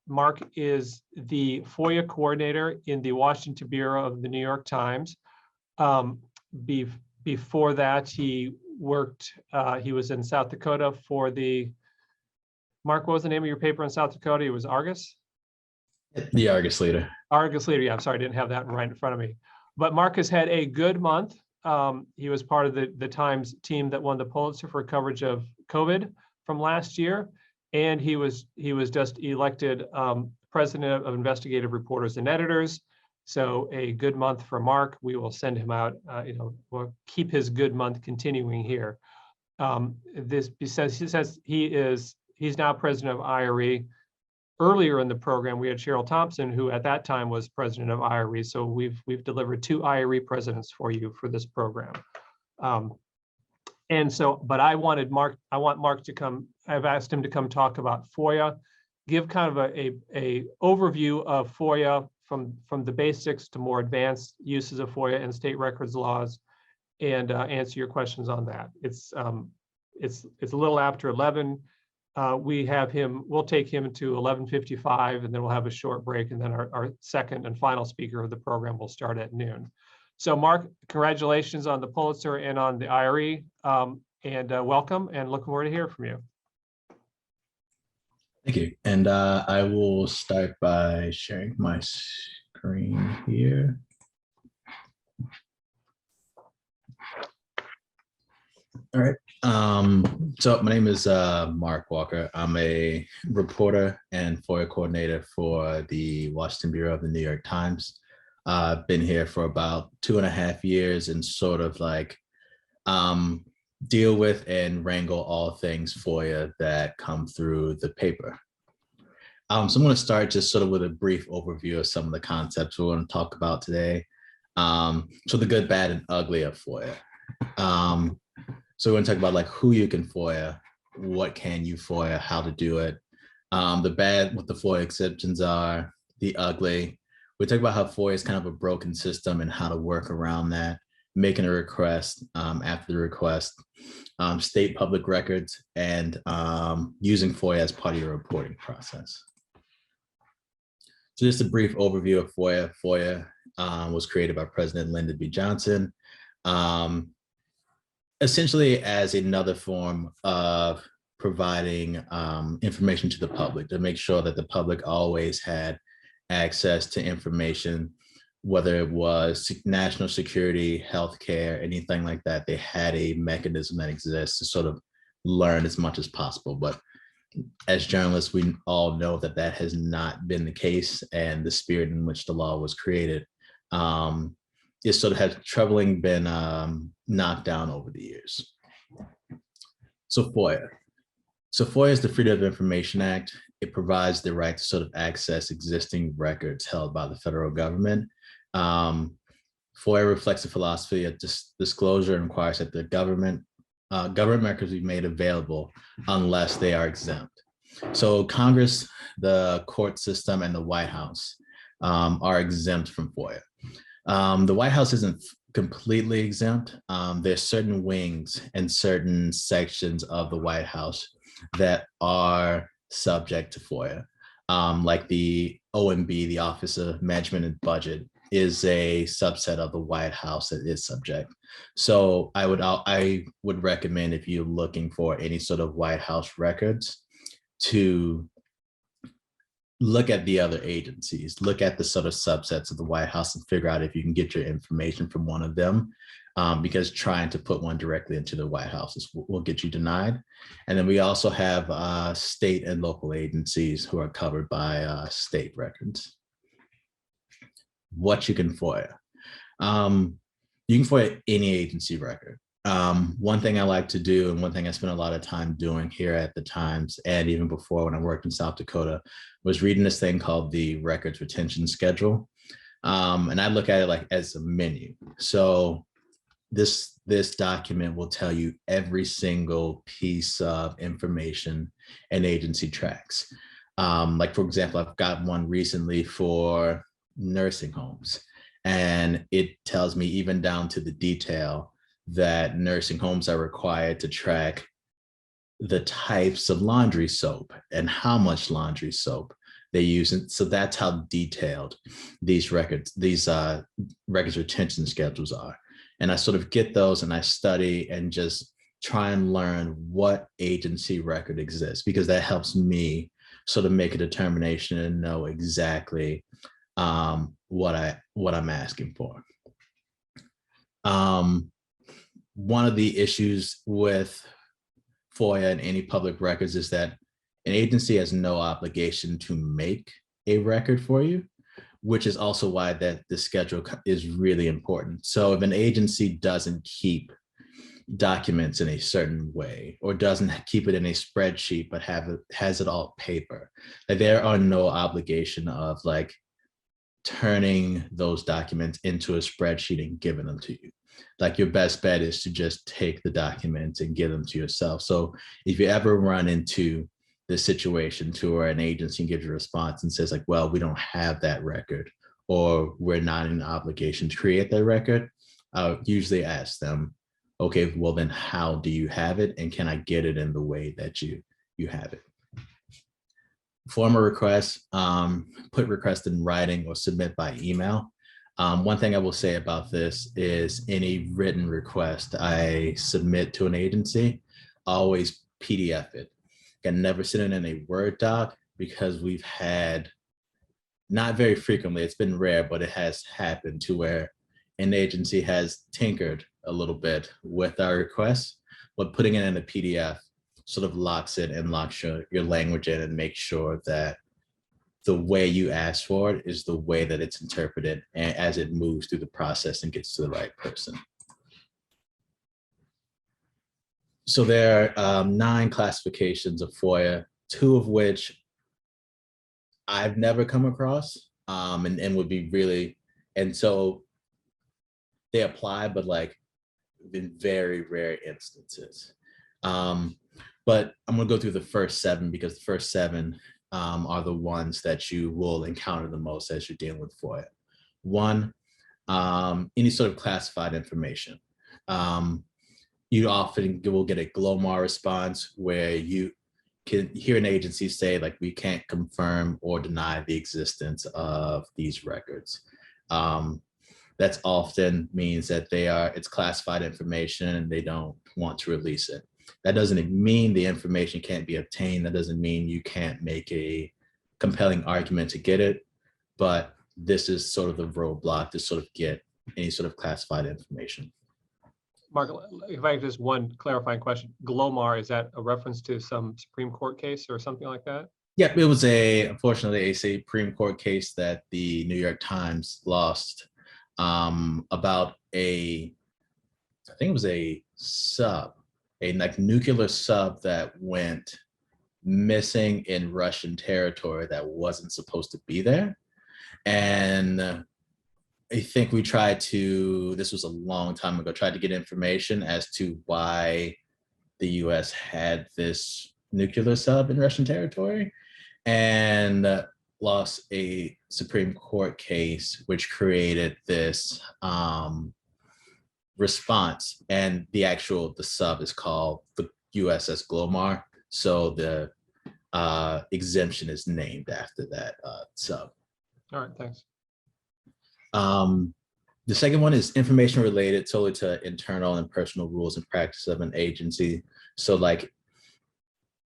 Mark is the Foia coordinator in the Washington Bureau of the New York Times. Before that, he worked, he was in South Dakota for the, Mark, what was the name of your paper in South Dakota? It was Argus? The Argus Leader. Argus Leader, yeah, I'm sorry, I didn't have that right in front of me. But Mark has had a good month. He was part of the Times team that won the Pulitzer for coverage of COVID from last year. And he was just elected president of Investigative Reporters and Editors. So a good month for Mark. We will send him out, we'll keep his good month continuing here. He's now president of IRE. Earlier in the program, we had Cheryl Thompson, who at that time was president of IRE. So we've delivered 2 IRE presidents for you for this program. But I want Mark to come. I've asked him to come talk about Foia, give kind of a overview of Foia from the basics to more advanced uses of Foia and state records laws, and answer your questions on that. It's a little after 11. We'll take him to 11:55, and then we'll have a short break, and then our second and final speaker of the program will start at noon. So Mark, congratulations on the Pulitzer and on the IRE, and welcome, and looking forward to hear from you. Thank you. And I will start by sharing my screen here. All right. So my name is Mark Walker. I'm a reporter and FOIA coordinator for the Washington Bureau of the New York Times. I've been here for about 2.5 years and sort of like deal with and wrangle all things FOIA that come through the paper. So I'm going to start just sort of with a brief overview of some of the concepts we're going to talk about today. So the good, bad, and ugly of FOIA. So we're going to talk about like who you can FOIA, what can you FOIA, how to do it, the bad, what the FOIA exceptions are, the ugly. We talk about how FOIA is kind of a broken system and how to work around that, making a request, after the request, state public records, and using FOIA as part of your reporting process. So just a brief overview of FOIA. FOIA was created by President Lyndon B. Johnson, essentially as another form of providing information to the public to make sure that the public always had access to information, whether it was national security, healthcare, anything like that. They had a mechanism that exists to sort of learn as much as possible. But as journalists, we all know that that has not been the case, and the spirit in which the law was created it sort of has troubling been knocked down over the years. So FOIA. So FOIA is the Freedom of Information Act. It provides the right to sort of access existing records held by the federal government. FOIA reflects the philosophy of disclosure and requires that the government records be made available unless they are exempt. So Congress, the court system, and the White House are exempt from FOIA. The White House isn't completely exempt. There's certain wings and certain sections of the White House that are subject to FOIA, like the OMB, the Office of Management and Budget, is a subset of the White House that is subject. So I would recommend, if you're looking for any sort of White House records, to look at the other agencies, look at the sort of subsets of the White House and figure out if you can get your information from one of them, because trying to put one directly into the White House will get you denied. And then we also have state and local agencies who are covered by state records. What you can FOIA. You can FOIA any agency record. One thing I like to do, and one thing I spent a lot of time doing here at the Times, and even before when I worked in South Dakota, was reading this thing called the Records Retention Schedule. And I look at it like as a menu. So this document will tell you every single piece of information an agency tracks. Like, for example, I've got one recently for nursing homes, and it tells me even down to the detail that nursing homes are required to track the types of laundry soap and how much laundry soap they use. And so that's how detailed these records retention schedules are. And I sort of get those and I study and just try and learn what agency record exists, because that helps me sort of make a determination and know exactly what I'm asking for. One of the issues with FOIA and any public records is that an agency has no obligation to make a record for you, which is also why that the schedule is really important. So if an agency doesn't keep documents in a certain way, or doesn't keep it in a spreadsheet, but has it all paper, like there are no obligation of like turning those documents into a spreadsheet and giving them to you. Like your best bet is to just take the documents and give them to yourself. So if you ever run into this situation to where an agency gives you a response and says like, well, we don't have that record, or we're not in obligation to create that record, I'll usually ask them, okay, well then how do you have it? And can I get it in the way that you have it? Form a request, put request in writing or submit by email. One thing I will say about this is any written request I submit to an agency, always PDF it. Can never send it in a Word doc, because we've had, not very frequently, it's been rare, but it has happened to where an agency has tinkered a little bit with our requests, but putting it in a PDF sort of locks it and locks your language in and makes sure that the way you ask for it is the way that it's interpreted and as it moves through the process and gets to the right person. So there are 9 classifications of FOIA, 2 of which I've never come across and would be really, and so they apply, but like in very rare instances. But I'm gonna go through the first 7, because the first 7 are the ones that you will encounter the most as you're dealing with FOIA. 1, any sort of classified information. You often will get a GLOMAR response where you can hear an agency say like, we can't confirm or deny the existence of these records. That's often means that it's classified information and they don't want to release it. That doesn't mean the information can't be obtained. That doesn't mean you can't make a compelling argument to get it, but this is sort of the roadblock to sort of get any sort of classified information. Mark, if I have just one clarifying question, GLOMAR, is that a reference to some Supreme Court case or something like that? Yep, it was unfortunately a Supreme Court case that the New York Times lost about I think it was a sub, a like nuclear sub that went missing in Russian territory that wasn't supposed to be there. And I think we tried to, this was a long time ago, tried to get information as to why the US had this nuclear sub in Russian territory, and lost a Supreme Court case which created this response, and the sub is called the USS Glomar. So the exemption is named after that sub. All right, thanks. The second one is information related solely to internal and personal rules and practice of an agency. So like,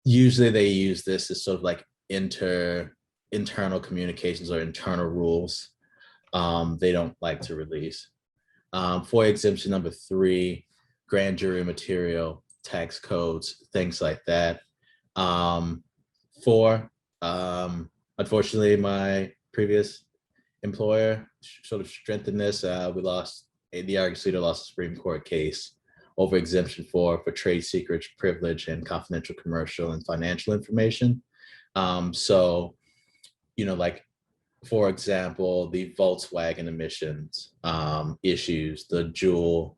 usually they use this as sort of like internal communications or internal rules they don't like to release. FOIA exemption number 3, grand jury material, tax codes, things like that. 4, unfortunately, my previous employer sort of strengthened this. The Argus leader lost a Supreme Court case over exemption 4 for trade secrets, privilege, and confidential commercial and financial information. So, like, for example, the Volkswagen emissions issues, the Juul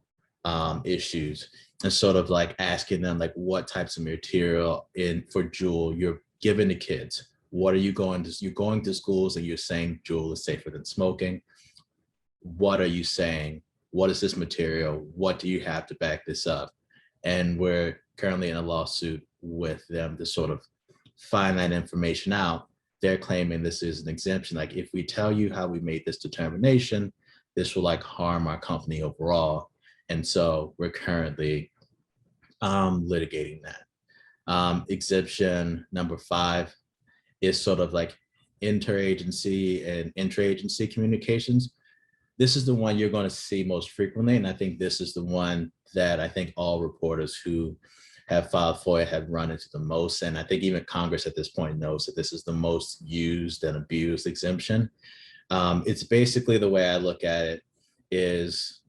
issues, and sort of like asking them like what types of material for Juul you're giving to kids. What are you you're going to schools and you're saying Juul is safer than smoking. What are you saying? What is this material? What do you have to back this up? And we're currently in a lawsuit with them to sort of find that information out they're claiming this is an exemption. Like, if we tell you how we made this determination, this will like harm our company overall. And so we're currently litigating that. Exemption number 5 is sort of like interagency and interagency communications. This is the one you're going to see most frequently. And I think this is the one that I think all reporters who have filed FOIA have run into the most. And I think even Congress at this point knows that this is the most used and abused exemption. It's basically, the way I look at it is,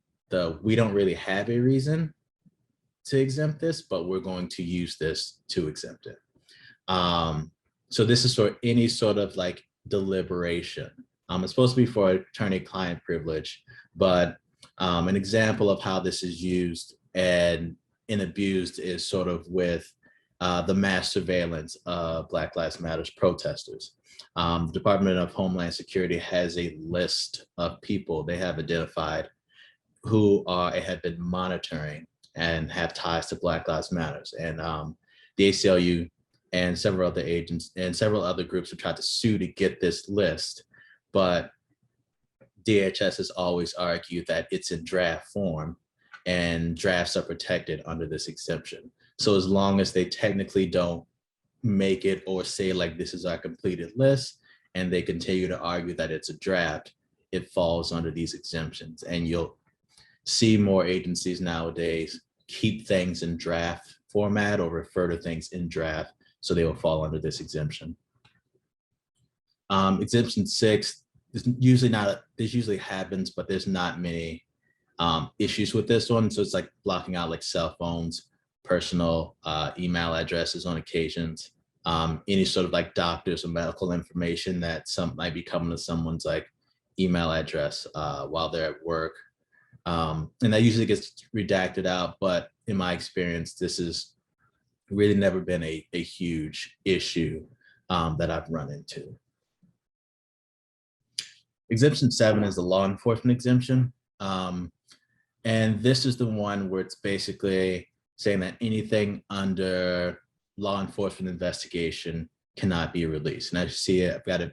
we don't really have a reason to exempt this, but we're going to use this to exempt it. So this is for any sort of like deliberation. It's supposed to be for attorney-client privilege, but an example of how this is used and abused is sort of with the mass surveillance of Black Lives Matter protesters. The Department of Homeland Security has a list of people they have identified who have been monitoring and have ties to Black Lives Matter. And the ACLU and several other agents and several other groups have tried to sue to get this list, but DHS has always argued that it's in draft form and drafts are protected under this exemption. So as long as they technically don't make it or say like this is our completed list, and they continue to argue that it's a draft, it falls under these exemptions. And you'll see more agencies nowadays keep things in draft format or refer to things in draft, so they will fall under this exemption. Exemption 6, this usually happens, but there's not many issues with this one. So it's like blocking out like cell phones, personal email addresses on occasions, any sort of like doctors or medical information that might be coming to someone's like email address while they're at work. And that usually gets redacted out, but in my experience, this has really never been a huge issue that I've run into. Exemption 7 is the law enforcement exemption. And this is the one where it's basically saying that anything under law enforcement investigation cannot be released. And as you see it, I've got a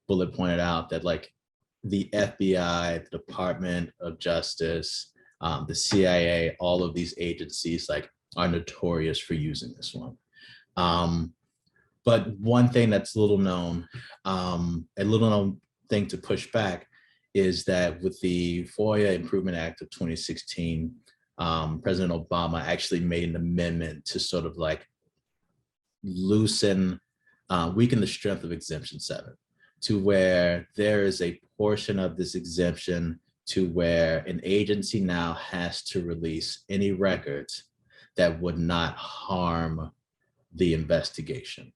bullet pointed out that like the FBI, the Department of Justice, the CIA, all of these agencies like are notorious for using this one. But one thing that's little known, a little known thing to push back, is that with the Foia Improvement Act of 2016, President Obama actually made an amendment to sort of like weaken the strength of Exemption 7, to where there is a portion of this exemption to where an agency now has to release any records that would not harm the investigation.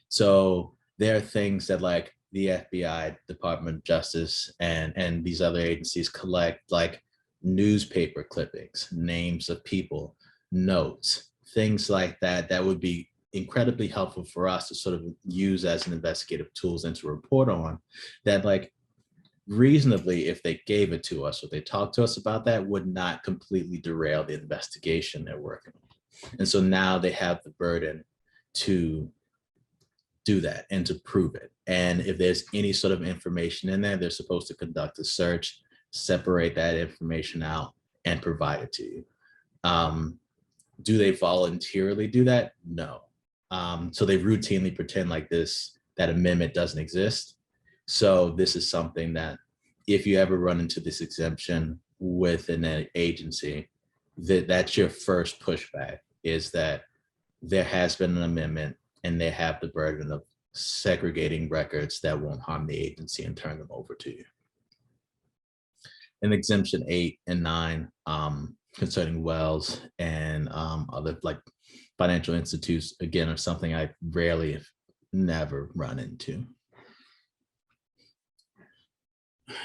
So there are things that like the FBI, Department of Justice, and these other agencies collect, like newspaper clippings, names of people, notes, things like that, that would be incredibly helpful for us to sort of use as an investigative tools and to report on, that like reasonably, if they gave it to us or they talked to us about that, would not completely derail the investigation they're working on. And so now they have the burden to do that and to prove it. And if there's any sort of information in there, they're supposed to conduct a search, separate that information out, and provide it to you. Do they voluntarily do that? No. So they routinely pretend like that amendment doesn't exist. So this is something that if you ever run into this exemption with an agency, that's your first pushback, is that there has been an amendment and they have the burden of segregating records that won't harm the agency and turn them over to you. And Exemption 8 and 9 concerning wells and other like financial institutes, again, are something I rarely, if never, run into.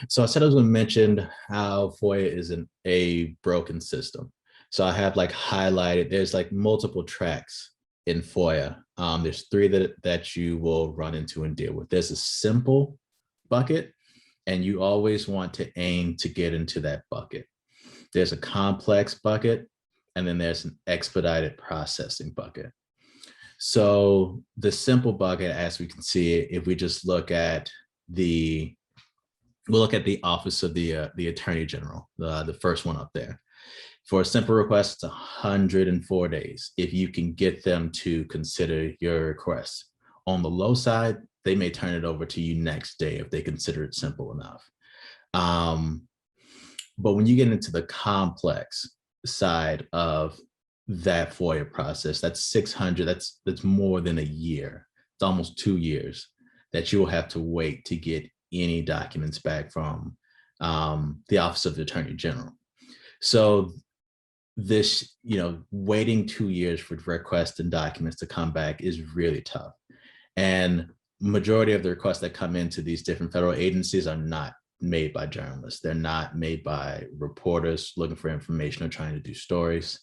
So I said I was going to mention how FOIA isn't a broken system. So I have like highlighted, there's like multiple tracks in FOIA. There's 3 that you will run into and deal with. There's a simple bucket, and you always want to aim to get into that bucket. There's a complex bucket, and then there's an expedited processing bucket. So the simple bucket, as we can see, if we just look at we'll look at the Office of the Attorney General, the first one up there. For a simple request, it's 104 days if you can get them to consider your request. On the low side, they may turn it over to you next day if they consider it simple enough. But when you get into the complex side of that FOIA process, that's 600, that's more than a year. It's almost 2 years that you will have to wait to get any documents back from the Office of the Attorney General. So this, waiting 2 years for requests and documents to come back is really tough. And majority of the requests that come into these different federal agencies are not made by journalists. They're not made by reporters looking for information or trying to do stories.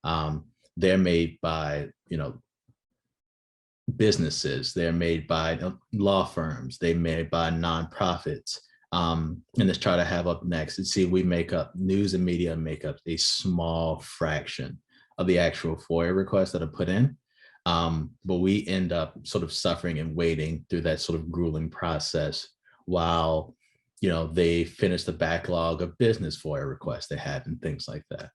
They're made by, businesses. They're made by law firms. They're made by nonprofits. And let's try to have up next and see, news and media make up a small fraction of the actual FOIA requests that are put in. But we end up sort of suffering and waiting through that sort of grueling process while, they finish the backlog of business FOIA requests they have and things like that.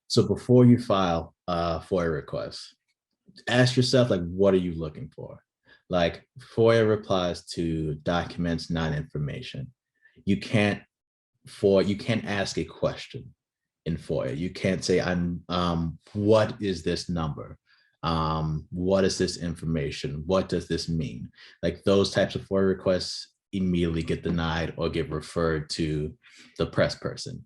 So before you file a FOIA request, ask yourself, what are you looking for? FOIA replies to documents, not information. You can't ask a question in FOIA. You can't say, what is this number? What is this information? What does this mean? Those types of FOIA requests immediately get denied or get referred to the press person.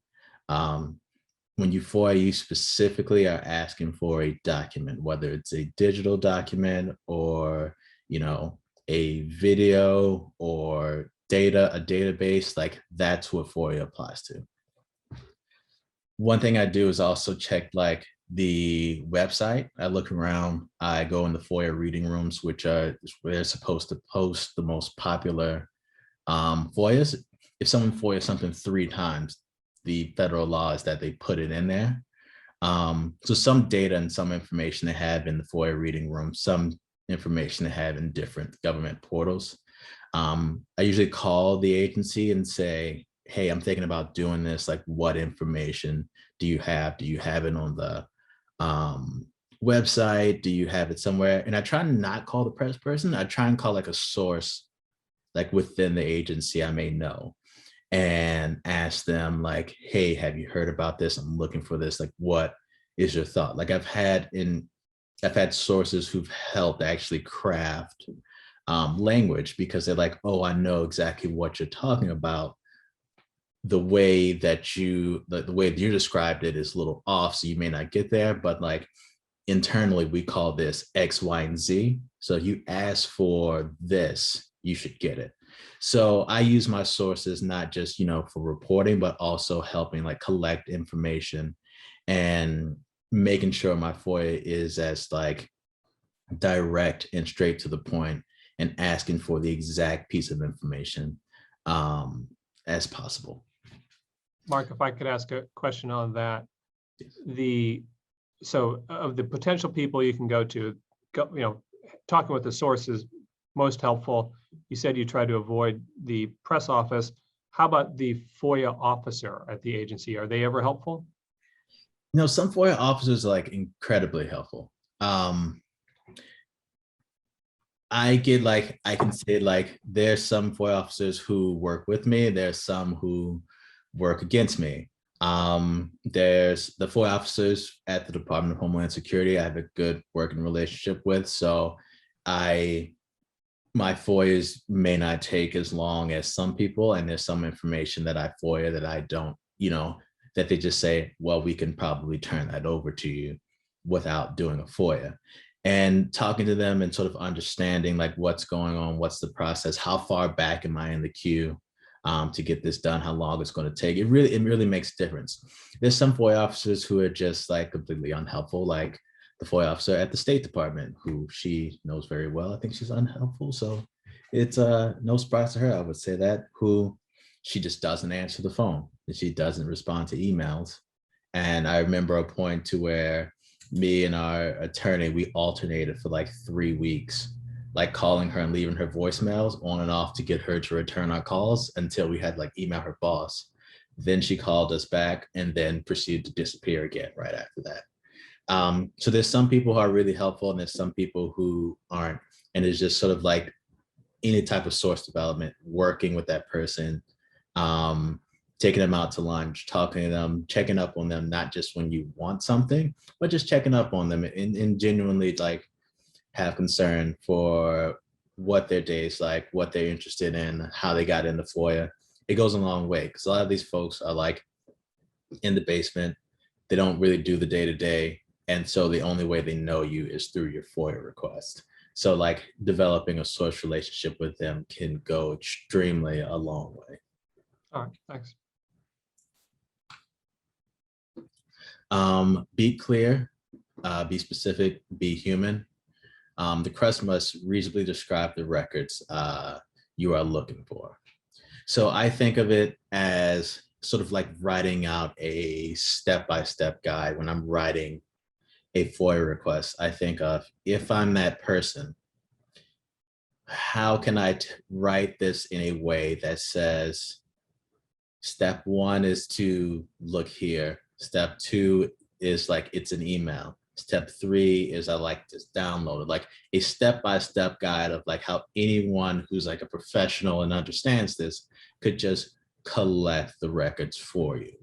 When you FOIA, you specifically are asking for a document, whether it's a digital document or, a video or a database, that's what FOIA applies to. One thing I do is also check the website. I look around, I go in the Foya reading rooms, which are where they're supposed to post the most popular FOIAs. If someone FOIA something 3 times, the federal law is that they put it in there. So some data and some information they have in the FOIA reading room, some information they have in different government portals. I usually call the agency and say, hey, I'm thinking about doing this. What information do you have? Do you have it on the website? Do you have it somewhere? And I try to not call the press person. I try and call a source within the agency I may know and ask them hey, have you heard about this? I'm looking for this. What is your thought? I've had sources who've helped actually craft language because they're oh, I know exactly what you're talking about. The way that you described it is a little off, so you may not get there, but internally we call this X, Y, and Z. So you ask for this, you should get it. So I use my sources not just for reporting, but also helping collect information and making sure my FOIA is as direct and straight to the point and asking for the exact piece of information as possible. Mark, if I could ask a question on that. So of the potential people you can go to, talking with the sources most helpful. You said you try to avoid the press office. How about the FOIA officer at the agency? Are they ever helpful? Some FOIA officers are incredibly helpful. I can say there's some FOIA officers who work with me. There's some who work against me. There's the FOIA officers at the Department of Homeland Security I have a good working relationship with. So my FOIAs may not take as long as some people, and there's some information that I FOIA that I don't, that they just say, well, we can probably turn that over to you without doing a FOIA. And talking to them and sort of understanding what's going on, what's the process, how far back am I in the queue to get this done, how long it's going to take. It really makes a difference. There's some FOIA officers who are just completely unhelpful, like the FOIA officer at the State Department, who she knows very well. I think she's unhelpful. So it's no surprise to her, I would say that, who she just doesn't answer the phone and she doesn't respond to emails. And I remember a point to where me and our attorney, we alternated for like 3 weeks, like calling her and leaving her voicemails on and off to get her to return our calls until we had like email her boss. Then she called us back and then proceeded to disappear again right after that. So there's some people who are really helpful and there's some people who aren't. And it's just sort of like any type of source development, working with that person, taking them out to lunch, talking to them, checking up on them, not just when you want something, but just checking up on them and genuinely like have concern for what their day is like, what they're interested in, how they got into FOIA. It goes a long way because a lot of these folks are like in the basement. They don't really do the day-to-day. And so the only way they know you is through your FOIA request. So like developing a social relationship with them can go extremely a long way. All right, thanks. Be clear, be specific, be human. The request must reasonably describe the records you are looking for. So I think of it as sort of like writing out a step-by-step guide. When I'm writing a FOIA request, I think of, if I'm that person, how can I write this in a way that says, step one is to look here. Step two is like, it's an email. Step three is I like this downloaded, like a step-by-step guide of like how anyone who's like a professional and understands this could just collect the records for you.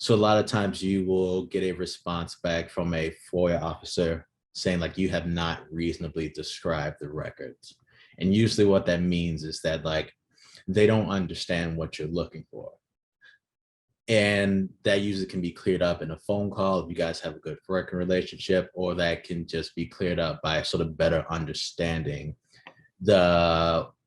So a lot of times you will get a response back from a FOIA officer saying like, you have not reasonably described the records. And usually what that means is that like, they don't understand what you're looking for. And that usually can be cleared up in a phone call if you guys have a good working relationship, or that can just be cleared up by sort of better understanding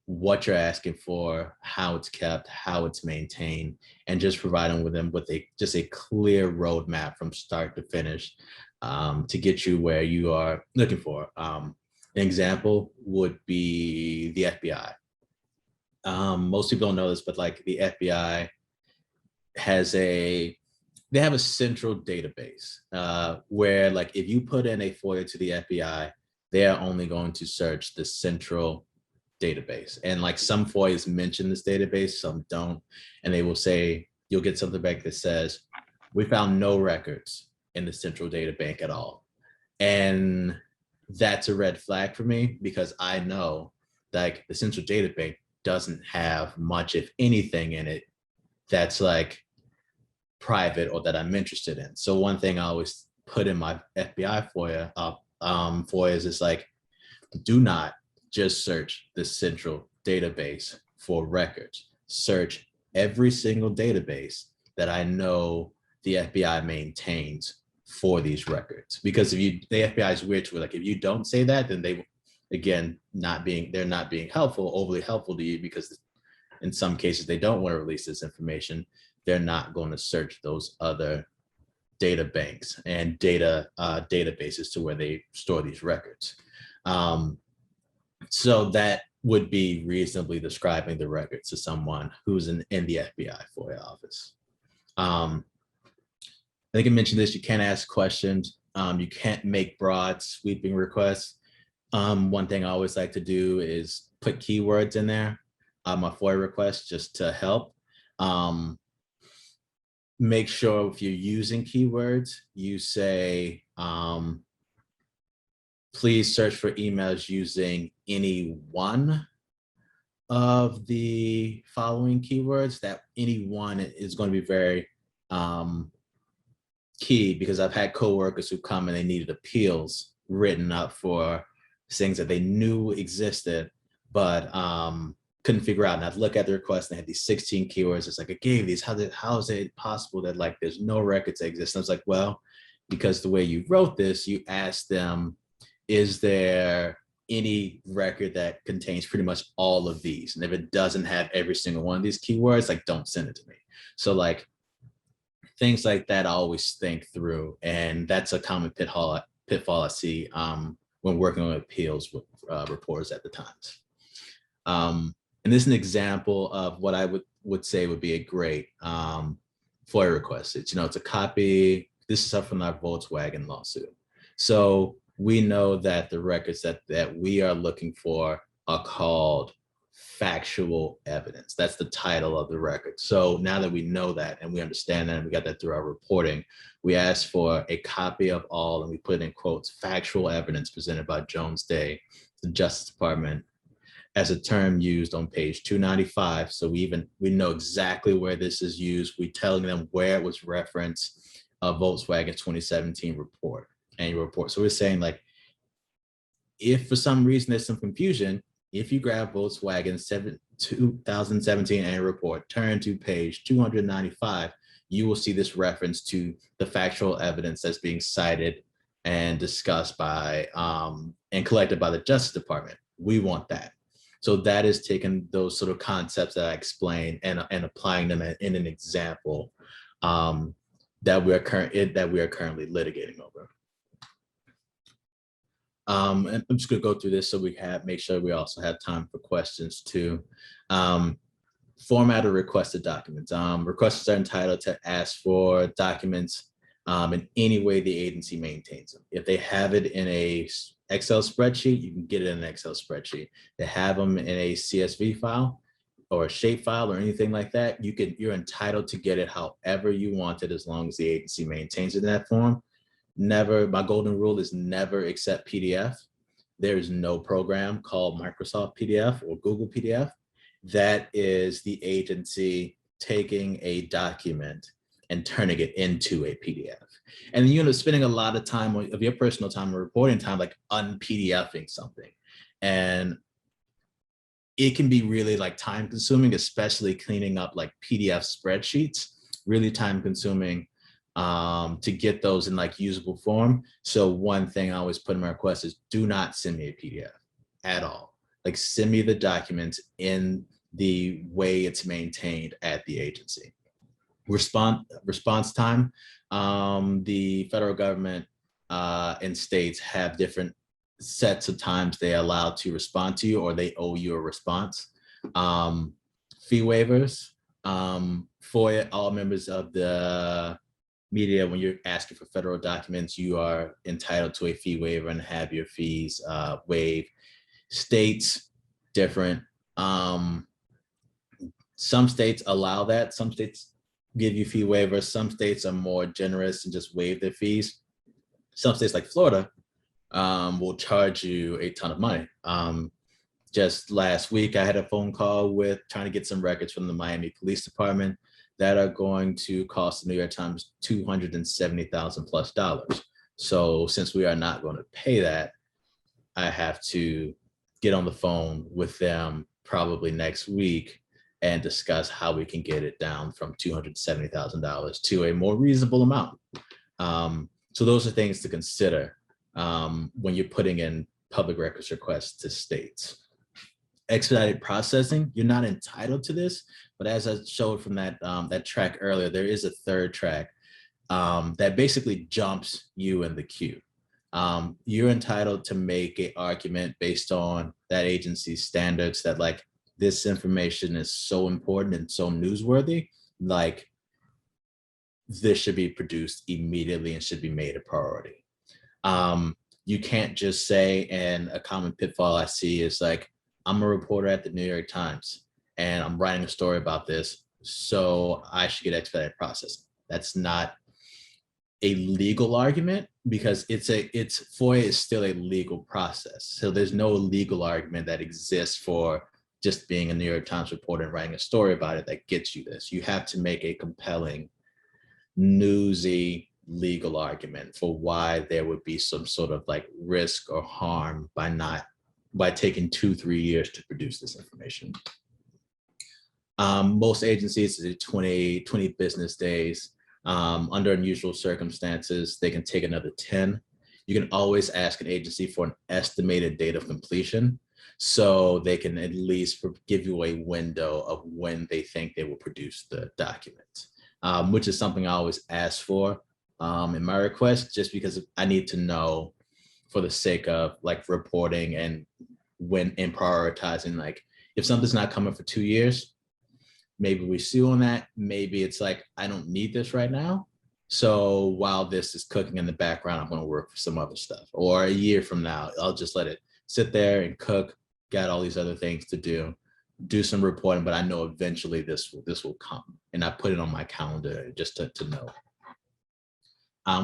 what you're asking for, how it's kept, how it's maintained, and just providing them with just a clear roadmap from start to finish to get you where you are looking for. An example would be the FBI. Most people don't know this, but like the FBI they have a central database where like if you put in a FOIA to the FBI, they are only going to search the central database. And like some FOIAs mention this database, some don't. And they will say, you'll get something back that says, we found no records in the central data bank at all. And that's a red flag for me, because I know like the central data bank doesn't have much, if anything, in it that's like private or that I'm interested in. So one thing I always put in my FBI FOIA FOIAs is like, do not just search the central database for records. Search every single database that I know the FBI maintains for these records. Because the FBI is weird to like, if you don't say that, then they, again, they're not being overly helpful to you, because in some cases they don't want to release this information. They're not going to search those other data banks and databases to where they store these records. So that would be reasonably describing the records to someone who's in the FBI FOIA office. I think I mentioned this, you can't ask questions. You can't make broad sweeping requests. One thing I always like to do is put keywords in there, my FOIA request, just to help. Make sure if you're using keywords, you say, please search for emails using any one of the following keywords. That any one is going to be very key, because I've had coworkers who come and they needed appeals written up for things that they knew existed, but couldn't figure out. And I'd look at the request and they had these 16 keywords. It's like, I gave these, how is it possible that like there's no records that exist? And I was like, well, because the way you wrote this, you asked them, is there any record that contains pretty much all of these? And if it doesn't have every single one of these keywords, like, don't send it to me. So like things like that, I always think through. And that's a common pitfall I see when working on appeals with reporters at the times. And this is an example of what I would say would be a great FOIA request. It's, it's a copy. This is up from our Volkswagen lawsuit. So we know that the records that we are looking for are called factual evidence. That's the title of the record. So now that we know that and we understand that and we got that through our reporting, we asked for a copy of all, and we put in quotes, factual evidence presented by Jones Day, the Justice Department, as a term used on page 295. So we know exactly where this is used. We telling them where it was referenced, Volkswagen 2017 annual report. So we're saying, like, if for some reason there's some confusion, if you grab Volkswagen 2017 annual report, turn to page 295, you will see this reference to the factual evidence that's being cited and discussed by and collected by the Justice Department. We want that. So that is taking those sort of concepts that I explained and applying them in an example that we are currently litigating over. And I'm just going to go through this so we make sure we also have time for questions too. Format of requested documents. Requesters are entitled to ask for documents in any way the agency maintains them. If they have it in a Excel spreadsheet, you can get it in an Excel spreadsheet. They have them in a CSV file or a shape file or anything like that, you're entitled to get it however you want it, as long as the agency maintains it in that form. Never, my golden rule is never accept PDF. There is no program called Microsoft PDF or Google PDF. That is the agency taking a document and turning it into a PDF. And then you end up spending a lot of time of your personal time or reporting time, like un-PDFing something. And it can be really like time consuming, especially cleaning up like PDF spreadsheets, really time consuming to get those in like usable form. So one thing I always put in my request is do not send me a PDF at all. Like send me the documents in the way it's maintained at the agency. Response time. The federal government and states have different sets of times they allow to respond to you, or they owe you a response. Fee waivers. Foia, all members of the media, when you're asking for federal documents, you are entitled to a fee waiver and have your fees waived. States, different. Some states allow that. Some states give you fee waivers. Some states are more generous and just waive their fees. Some states like Florida will charge you a ton of money. Just last week, I had a phone call with trying to get some records from the Miami Police Department that are going to cost the New York Times $270,000+. So since we are not going to pay that, I have to get on the phone with them probably next week and discuss how we can get it down from $270,000 to a more reasonable amount. So those are things to consider when you're putting in public records requests to states. Expedited processing, you're not entitled to this, but as I showed from that track earlier, there is a third track that basically jumps you in the queue. You're entitled to make an argument based on that agency's standards that like this information is so important and so newsworthy, like this should be produced immediately and should be made a priority. You can't just say, and a common pitfall I see is like, I'm a reporter at the New York Times and I'm writing a story about this, so I should get expedited processing. That's not a legal argument because FOIA is still a legal process. So there's no legal argument that exists for just being a New York Times reporter and writing a story about it that gets you this. You have to make a compelling, newsy legal argument for why there would be some sort of like risk or harm by taking 2-3 years to produce this information. Most agencies do 20 business days. Under unusual circumstances, they can take another 10. You can always ask an agency for an estimated date of completion, so they can at least give you a window of when they think they will produce the document, which is something I always ask for in my request, just because I need to know for the sake of like reporting and when in prioritizing, like if something's not coming for 2 years, maybe we sue on that. Maybe it's like, I don't need this right now, So while this is cooking in the background, I'm going to work for some other stuff. Or a year from now, I'll just let it sit there and cook, got all these other things to do some reporting, but I know eventually this will come. And I put it on my calendar just to know.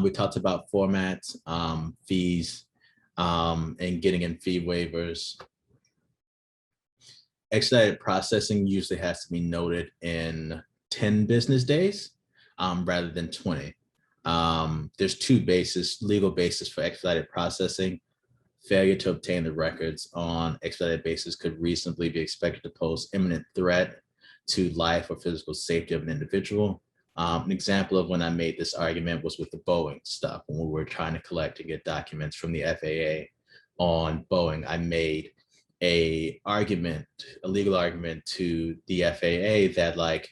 We talked about formats, fees, and getting in fee waivers. Expedited processing usually has to be noted in 10 business days rather than 20. There's two legal basis for expedited processing. Failure to obtain the records on expedited basis could reasonably be expected to pose imminent threat to life or physical safety of an individual. An example of when I made this argument was with the Boeing stuff. When we were trying to collect and get documents from the FAA on Boeing, I made a legal argument to the FAA that, like,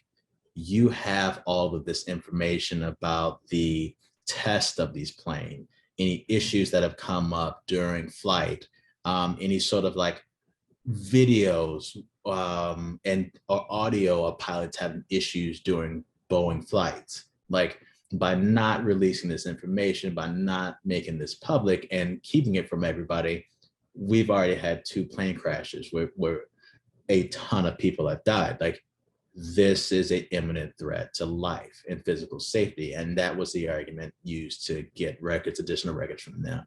you have all of this information about the test of these planes, any issues that have come up during flight, any sort of like videos and or audio of pilots having issues during Boeing flights. Like, by not releasing this information, by not making this public and keeping it from everybody, we've already had 2 plane crashes where a ton of people have died. Like, this is an imminent threat to life and physical safety. And that was the argument used to get additional records from them.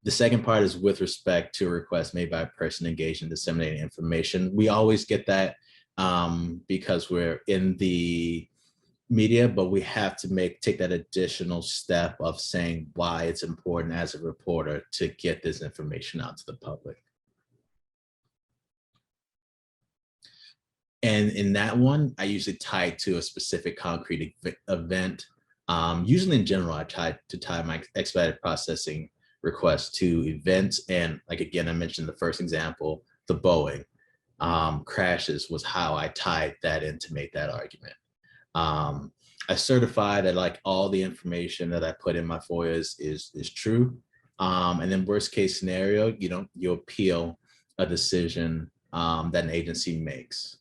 The second part is with respect to requests made by a person engaged in disseminating information. We always get that because we're in the media, but we have to take that additional step of saying why it's important as a reporter to get this information out to the public. And in that one, I usually tie it to a specific concrete event. Usually in general, I try to tie my expedited processing requests to events. And like, again, I mentioned the first example, the Boeing crashes was how I tied that in to make that argument. I certify that like all the information that I put in my FOIAs is true. And then worst case scenario, you appeal a decision that an agency makes.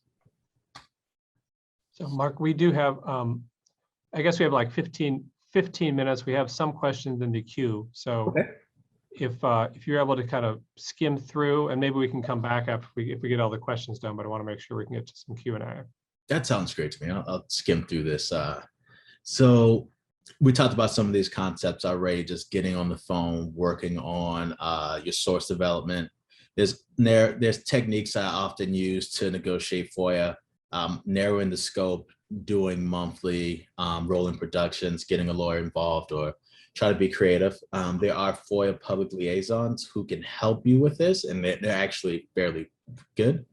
So Mark, we do have, I guess we have like 15 minutes. We have some questions in the queue. So okay. If you're able to kind of skim through, and maybe we can come back after if we get all the questions done, but I want to make sure we can get to some Q&A. That sounds great to me. I'll skim through this. So we talked about some of these concepts already, just getting on the phone, working on your source development. There's techniques I often use to negotiate FOIA, narrowing the scope, doing monthly rolling productions, getting a lawyer involved, or try to be creative. There are FOIA public liaisons who can help you with this, and they're actually fairly good.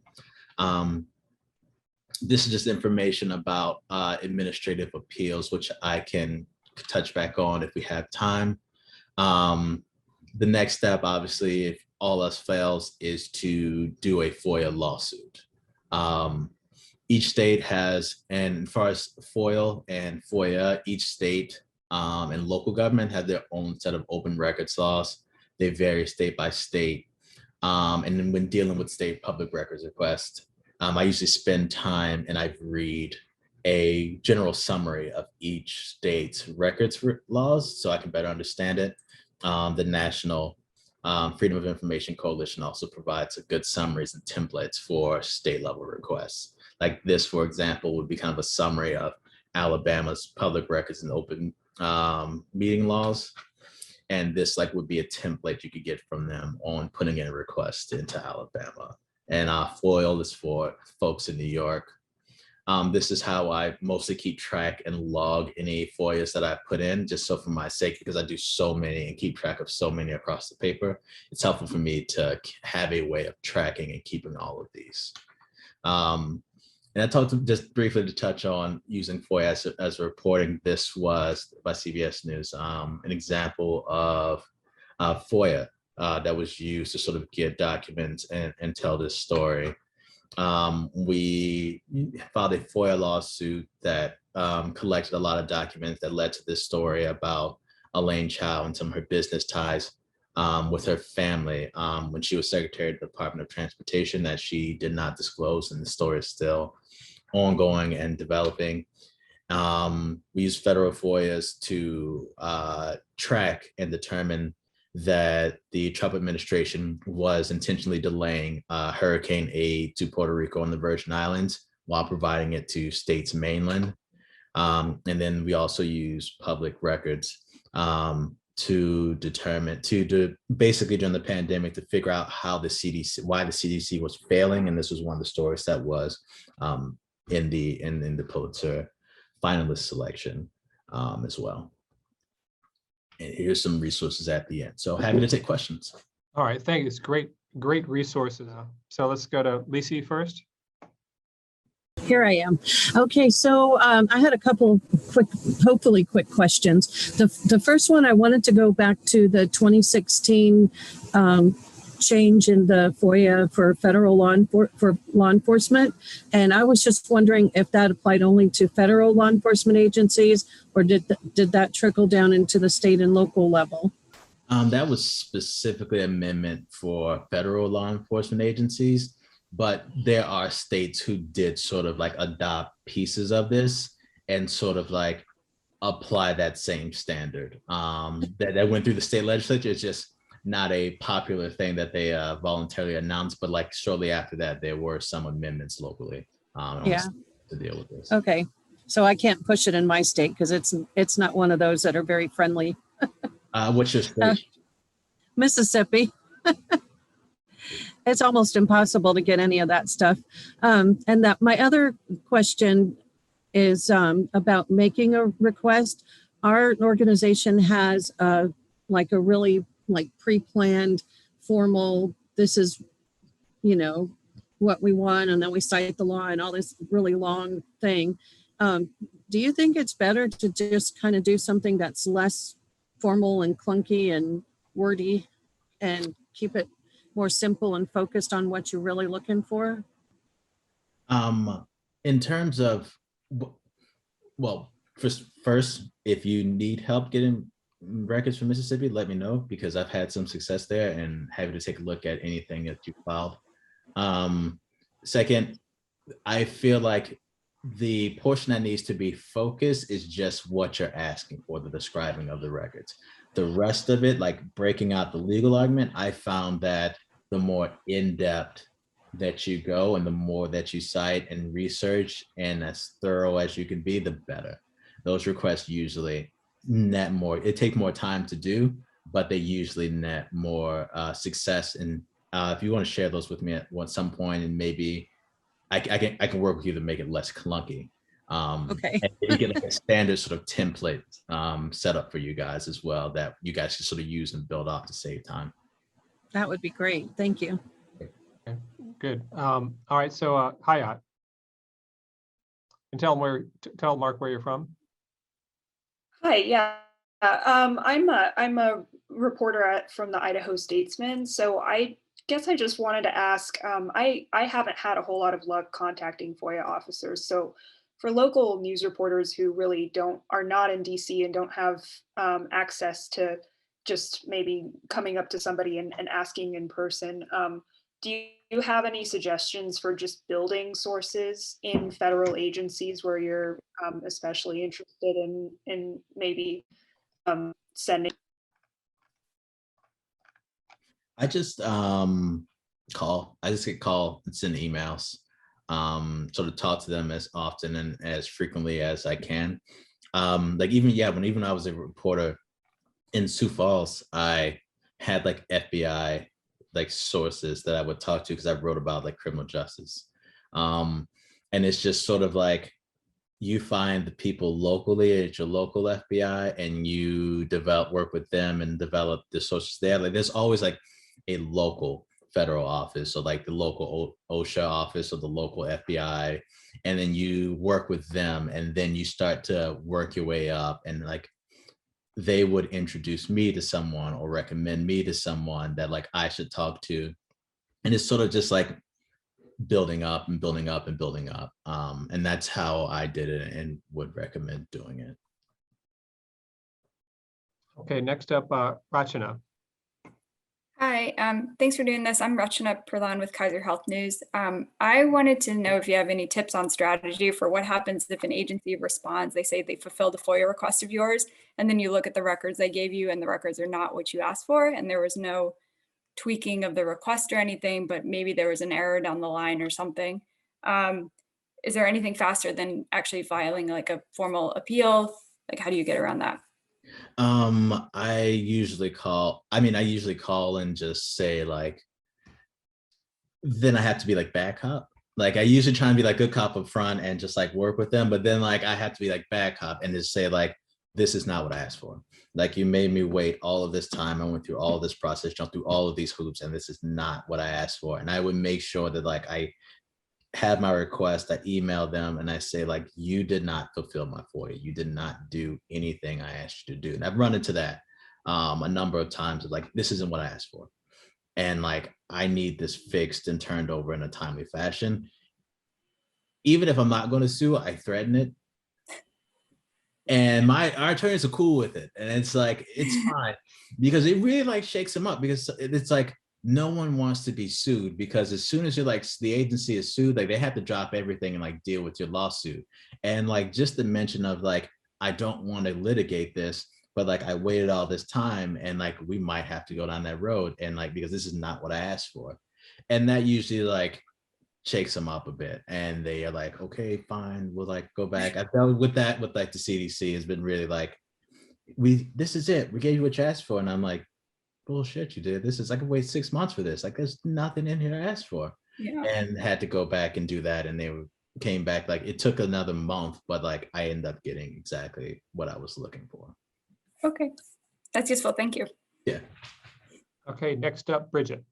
This is just information about administrative appeals, which I can touch back on if we have time. The next step, obviously, if all else fails, is to do a FOIA lawsuit. Each state has, and as far as FOIA and Foya, each state and local government have their own set of open records laws. They vary state by state. And then when dealing with state public records requests, I usually spend time and I read a general summary of each state's records laws so I can better understand it. The National Freedom of Information Coalition also provides a good summaries and templates for state level requests. Like this, for example, would be kind of a summary of Alabama's public records and open meeting laws. And this would be a template you could get from them on putting in a request into Alabama. And FOIL is for folks in New York. This is how I mostly keep track and log any FOIAs that I put in, just so for my sake, because I do so many and keep track of so many across the paper. It's helpful for me to have a way of tracking and keeping all of these. And I talked just briefly to touch on using FOIA as reporting. This was by CBS News, an example of FOIA that was used to sort of get documents and tell this story. We filed a Foia lawsuit that collected a lot of documents that led to this story about Elaine Chao and some of her business ties with her family when she was Secretary of the Department of Transportation that she did not disclose, and the story is still ongoing and developing. We use federal FOIAs to track and determine that the Trump administration was intentionally delaying hurricane aid to Puerto Rico and the Virgin Islands while providing it to states mainland. And then we also use public records to determine, basically during the pandemic, to figure out how the CDC, why the CDC was failing. And this was one of the stories that was in the Pulitzer finalist selection as well. And here's some resources at the end. So happy to take questions. All right, thank you. It's great resources. So let's go to Lisi first. Here I am. Okay, so I had a couple hopefully quick questions. The first one, I wanted to go back to the 2016 change in the FOIA for federal law enforcement. And I was just wondering if that applied only to federal law enforcement agencies, or did that trickle down into the state and local level? That was specifically an amendment for federal law enforcement agencies, but there are states who did sort of like adopt pieces of this and sort of like apply that same standard that went through the state legislature. It's just not a popular thing that they voluntarily announced, but like shortly after that, there were some amendments locally to deal with this. Okay, so I can't push it in my state because it's not one of those that are very friendly. What's your state? Mississippi. It's almost impossible to get any of that stuff. And that my other question is about making a request. Our organization has like a really like pre-planned formal, this is, what we want, and then we cite the law and all this really long thing. Do you think it's better to just kind of do something that's less formal and clunky and wordy and keep it more simple and focused on what you're really looking for? In terms of, well, first, if you need help getting records from Mississippi, let me know, because I've had some success there and happy to take a look at anything that you filed. Second, I feel like the portion that needs to be focused is just what you're asking for, the describing of the records. The rest of it, like breaking out the legal argument, I found that the more in-depth that you go and the more that you cite and research and as thorough as you can be, the better. Those requests usually net more, it takes more time to do, but they usually net more success. And if you want to share those with me at some point, and maybe I can work with you to make it less clunky. Okay. And you get like a standard sort of template set up for you guys as well that you guys can sort of use and build off to save time. That would be great. Thank you. Okay, good. All right, so Hayat, and tell Mark where you're from. Hi, yeah, I'm a reporter from the Idaho Statesman. So I guess I just wanted to ask. I haven't had a whole lot of luck contacting FOIA officers. So for local news reporters who really are not in DC and don't have access to just maybe coming up to somebody and asking in person, do you have any suggestions for just building sources in federal agencies where you're especially interested in maybe sending? I just call. I just get call and send emails. Sort of talk to them as often and as frequently as I can. Like even I was a reporter in Sioux Falls, I had like FBI like sources that I would talk to because I wrote about like criminal justice. And it's just sort of like you find the people locally at your local FBI and you work with them and develop the sources there. Like there's always like a local federal office, so like the local OSHA office or the local FBI, and then you work with them and then you start to work your way up, and like they would introduce me to someone or recommend me to someone that like I should talk to. And it's sort of just like building up and building up and building up. And that's how I did it and would recommend doing it. Okay, next up, Rachana. Hi, thanks for doing this. I'm Rachana Pradhan with Kaiser Health News. I wanted to know if you have any tips on strategy for what happens if an agency responds. They say they fulfilled a FOIA request of yours, and then you look at the records they gave you and the records are not what you asked for, and there was no tweaking of the request or anything, but maybe there was an error down the line or something. Is there anything faster than actually filing like a formal appeal? Like, how do you get around that? I usually call and just say like, then I have to be like bad cop. Like I usually try and be like good cop up front and just like work with them, but then like I have to be like bad cop and just say like, this is not what I asked for. Like you made me wait all of this time. I went through all of this process, jumped through all of these hoops, and this is not what I asked for. And I would make sure that like I have my request, I email them and I say like, you did not fulfill my FOIA. You did not do anything I asked you to do. And I've run into that a number of times of like, this isn't what I asked for. And like, I need this fixed and turned over in a timely fashion. Even if I'm not going to sue, I threaten it. And our attorneys are cool with it. And it's like, it's fine because it really like shakes them up because it's like, no one wants to be sued because as soon as you're like the agency is sued, like they have to drop everything and like deal with your lawsuit. And like just the mention of like, I don't want to litigate this, but like I waited all this time and like we might have to go down that road and like because this is not what I asked for. And that usually like shakes them up a bit and they are like, okay, fine, we'll like go back. I've dealt with that with like the CDC has been really like, this is it, we gave you what you asked for. And I'm like, bullshit, you did this. Is I could wait 6 months for this. Like there's nothing in here I asked for. Yeah. And had to go back and do that. And they came back like it took another month, but like I ended up getting exactly what I was looking for. Okay, that's useful. Thank you. Yeah. Okay, next up, Bridget.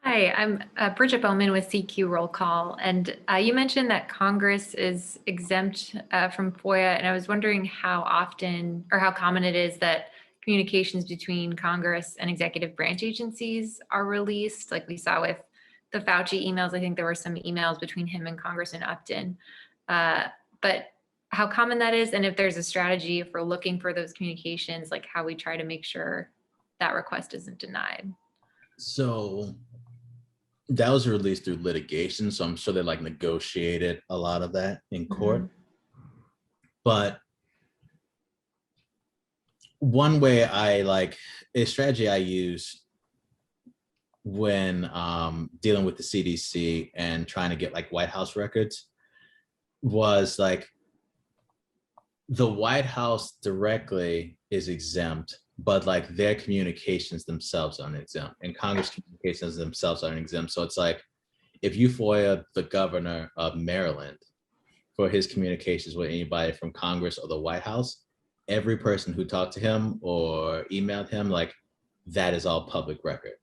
Hi, I'm Bridget Bowman with CQ Roll Call. And you mentioned that Congress is exempt from FOIA. And I was wondering how often or how common it is that communications between Congress and executive branch agencies are released. Like we saw with the Fauci emails, I think there were some emails between him and Congressman Upton. But how common that is, and if there's a strategy for looking for those communications, like how we try to make sure that request isn't denied. So that was released through litigation. So I'm sure they like negotiated a lot of that in court. But one way I like a strategy I use when dealing with the CDC and trying to get like White House records was like the White House directly is exempt, but like their communications themselves aren't exempt and Congress communications themselves aren't exempt. So it's like, if you FOIA the governor of Maryland for his communications with anybody from Congress or the White House, every person who talked to him or emailed him, like that is all public record.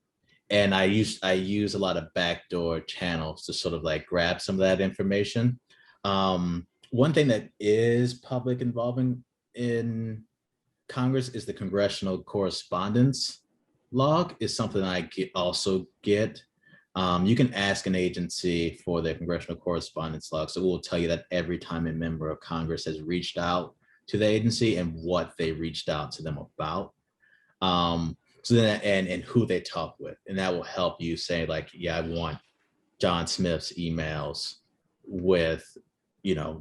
And I use a lot of backdoor channels to sort of like grab some of that information. One thing that is public involving in Congress is the Congressional Correspondence Log is something I also get. You can ask an agency for their Congressional Correspondence Log. So it will tell you that every time a member of Congress has reached out to the agency and what they reached out to them about. So then, and who they talk with. And that will help you say like, yeah, I want John Smith's emails with,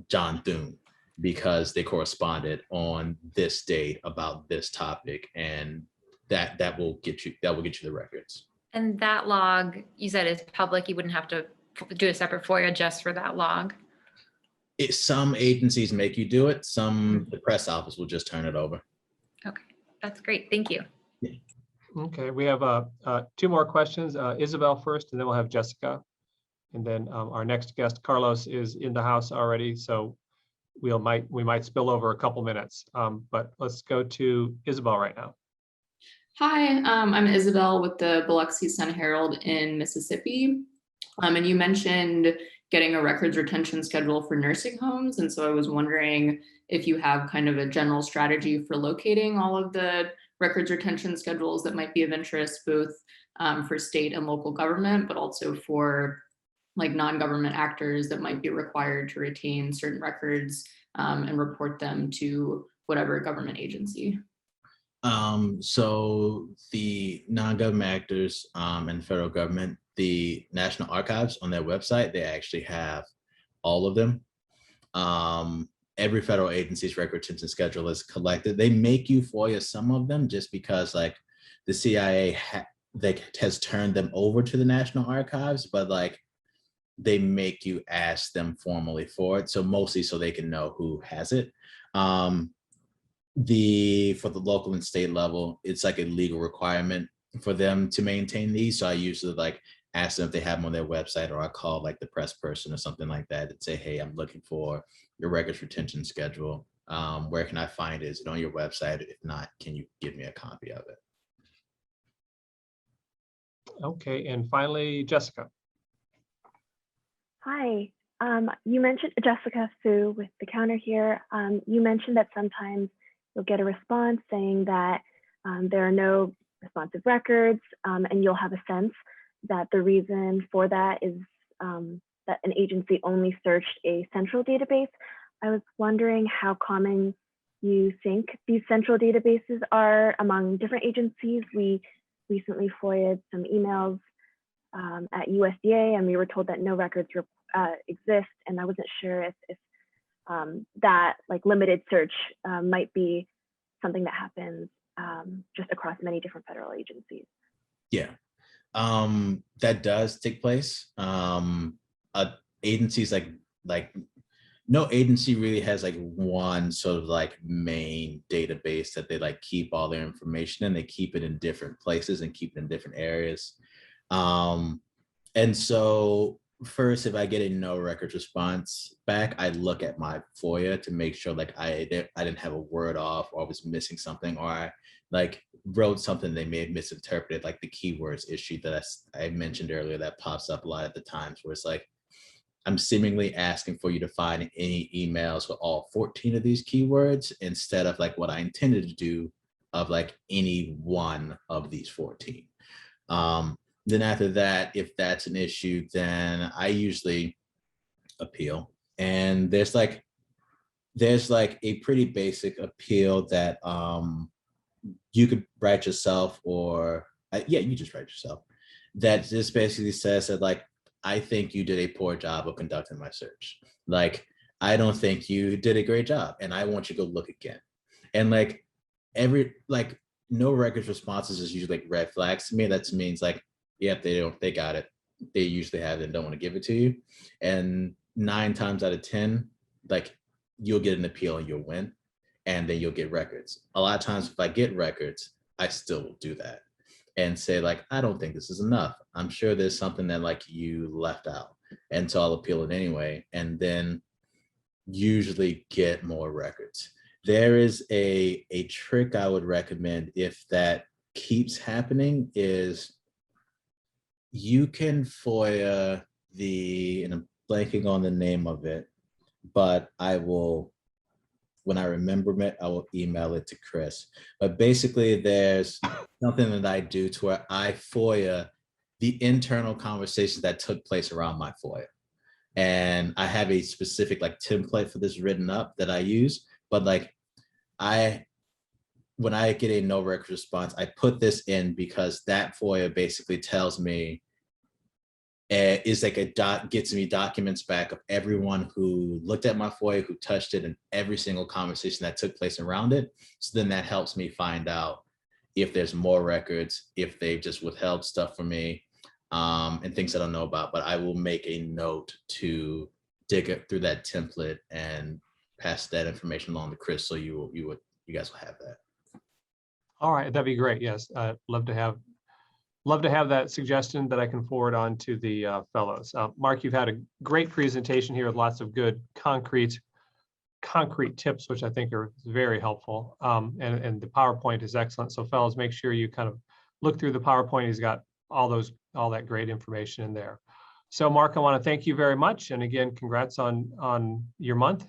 John Thune because they corresponded on this date about this topic. And that will get you the records. And that log, you said is public. You wouldn't have to do a separate FOIA just for that log. Some agencies make you do it. The press office will just turn it over. Okay, that's great. Thank you. Yeah. Okay, we have 2 more questions. Isabel first, and then we'll have Jessica. And then our next guest, Carlos, is in the house already, so we might spill over a couple minutes. But let's go to Isabel right now. Hi, I'm Isabel with the Biloxi Sun-Herald in Mississippi. And you mentioned getting a records retention schedule for nursing homes. And so I was wondering if you have kind of a general strategy for locating all of the records retention schedules that might be of interest, both for state and local government, but also for like non-government actors that might be required to retain certain records and report them to whatever government agency. So the non-government actors and federal government, the National Archives on their website, they actually have all of them. Every federal agency's record retention schedule is collected. They make you FOIA some of them just because like the CIA has turned them over to the National Archives, but like they make you ask them formally for it. So mostly so they can know who has it. For the local and state level, it's like a legal requirement for them to maintain these. So I usually like ask them if they have them on their website, or I call like the press person or something like that and say, hey, I'm looking for your records retention schedule. Where can I find it? Is it on your website? If not, can you give me a copy of it? Okay, and finally, Jessica. Hi, you mentioned Jessica Fu with the counter here. You mentioned that sometimes you'll get a response saying that there are no responsive records, and you'll have a sense that the reason for that is that an agency only searched a central database. I was wondering how common you think these central databases are among different agencies. We recently FOIA'd some emails at USDA, and we were told that no records exist, and I wasn't sure if that like limited search might be something that happens just across many different federal agencies. Yeah, that does take place. Agencies like no agency really has like one sort of like main database that they like keep all their information in. They keep it in different places and keep it in different areas. And so first, if I get a no records response back, I look at my FOIA to make sure like I didn't have a word off, or I was missing something, or I like wrote something they may have misinterpreted, like the keywords issue that I mentioned earlier that pops up a lot at the times, where it's like, I'm seemingly asking for you to find any emails with all 14 of these keywords instead of like what I intended to do of like any one of these 14. Then after that, if that's an issue, then I usually appeal. And there's like a pretty basic appeal that you could write yourself, or yeah, you just write yourself. That just basically says that like, I think you did a poor job of conducting my search. Like, I don't think you did a great job, and I want you to go look again. And like no records responses is usually like red flags to me. That means like, yeah, they got it. They usually have it and don't want to give it to you. And 9 times out of 10, like you'll get an appeal and you'll win, and then you'll get records. A lot of times if I get records, I still will do that and say like, I don't think this is enough. I'm sure there's something that like you left out. And so I'll appeal it anyway, and then usually get more records. There is a trick I would recommend if that keeps happening is you can FOIA and I'm blanking on the name of it, but I will, when I remember it, I will email it to Chris. But basically there's something that I do to where I FOIA the internal conversations that took place around my FOIA. And I have a specific like template for this written up that I use, but like when I get a no record response, I put this in because that FOIA basically tells me is like gets me documents back of everyone who looked at my FOIA, who touched it, and every single conversation that took place around it. So then that helps me find out if there's more records, if they've just withheld stuff from me, and things I don't know about. But I will make a note to dig through that template and pass that information along to Chris, so you guys will have that. All right, that'd be great. Yes, love to have that suggestion that I can forward on to the fellows. Mark, you've had a great presentation here with lots of good concrete tips, which I think are very helpful. And the PowerPoint is excellent. So fellows, make sure you kind of look through the PowerPoint. He's got all that great information in there. So Mark, I want to thank you very much. And again, congrats on your month.